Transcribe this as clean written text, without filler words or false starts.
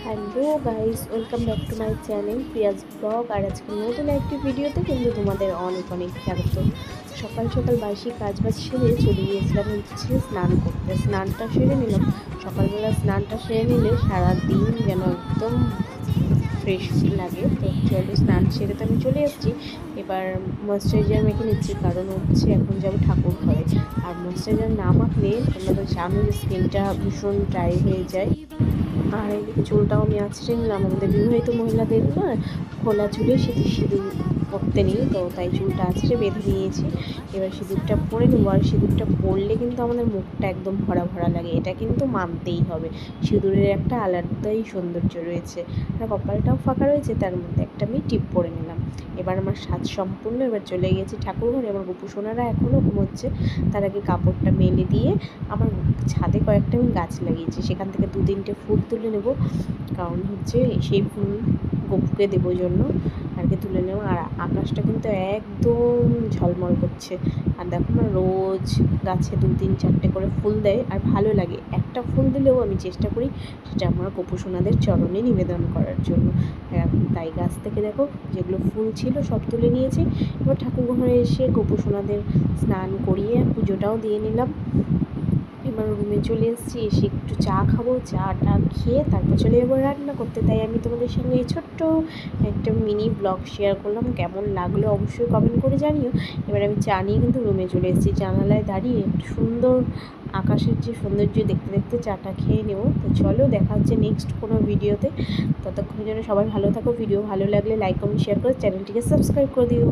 Hello guys, welcome back to my channel Priya's blog. আর আজকে নতুন একটি ভিডিওতে কিন্তু তোমাদের অনেক অনেক স্বাগত। সকাল সকাল বাসি কাজবাজ সেরে চলে গিয়েছিলাম হচ্ছে স্নান করতে। স্নানটা সেরে নিলাম। সকালবেলা স্নানটা সেরে নিলে সারাদিন যেন একদম ফ্রেশ লাগে। তো চলো, স্নান সেরে তো আমি চলে এসেছি। এবার ময়েশ্চারাইজার মেখে নিচ্ছি, কারণ হচ্ছে এখন যাবো ঠাকুর ঘরে। আর ময়েশ্চারাইজার না মাখলে তোমরা তো জানো যে স্কিনটা ভীষণ ড্রাই হয়ে যায়। আর এদিকে চুলটাও আমি আঁচড়ে নিলাম। আমাদের বিবাহিত মহিলাদের না খোলা চুলে সিঁদুর পরতে নেই, তো তাই চুলটা আঁচড়ে বেঁধে নিয়েছি। এবার সিঁদুরটা পরে নেবো। আর সিঁদুরটা পরলে কিন্তু আমাদের মুখটা একদম ভরা ভরা লাগে, এটা কিন্তু মানতেই হবে। সিঁদুরের একটা আলাদাই সৌন্দর্য রয়েছে। আর কপালটাও ফাঁকা রয়েছে, তার মধ্যে একটা আমি টিপ পরে নিলাম। এবার আমার সাজ সম্পূর্ণ। এবার চলে গেছি ঠাকুর ঘরে। আমার গোপু সোনারা এখনও ঘুমোচ্ছে। তার আগে কাপড়টা মেলে দিয়ে আমার ছাদে কয়েকটা আমি গাছ লাগিয়েছি, সেখান থেকে 2-3টে ফুল তুলে নেব, কারণ হচ্ছে সেই ফুল গপুকে দেবো জন্য আর কি তুলে নেব। আর আকাশটা কিন্তু একদম ঝলমল করছে। আর দেখো না, রোজ গাছে 2-3-4টে করে ফুল দেয় আর ভালো লাগে। একটা ফুল দিলেও আমি চেষ্টা করি সেটা আমার গোপু সোনাদের চরণে নিবেদন করার জন্য। তাই গাছ থেকে দেখো যেগুলো ফুল ছিল সব তুলে নিয়েছি। এবার ঠাকুর ঘরে এসে গোপু সোনাদের স্নান করিয়ে পুজোটাও দিয়ে নিলাম। এবার রুমে চলে এসেছি, এসে একটু চা খাবো। চাটা খেয়ে তারপর চলে যাবো রান্না করতে। তাই আমি তোমাদের সঙ্গে এই ছোট্ট একটা মিনি ব্লগ শেয়ার করলাম। কেমন লাগলো অবশ্যই কমেন্ট করে জানিও। এবার আমি চা নিয়ে কিন্তু রুমে চলে এসেছি। জানালায় দাঁড়িয়ে একটু সুন্দর আকাশের যে সৌন্দর্য দেখতে দেখতে চাটা খেয়ে নেব। তো চলো, দেখা হচ্ছে নেক্সট কোনো ভিডিওতে। ততক্ষণের জন্য সবাই ভালো থাকো। ভিডিও ভালো লাগলে লাইক কমেন্ট শেয়ার করে চ্যানেলটিকে সাবস্ক্রাইব করে দিও।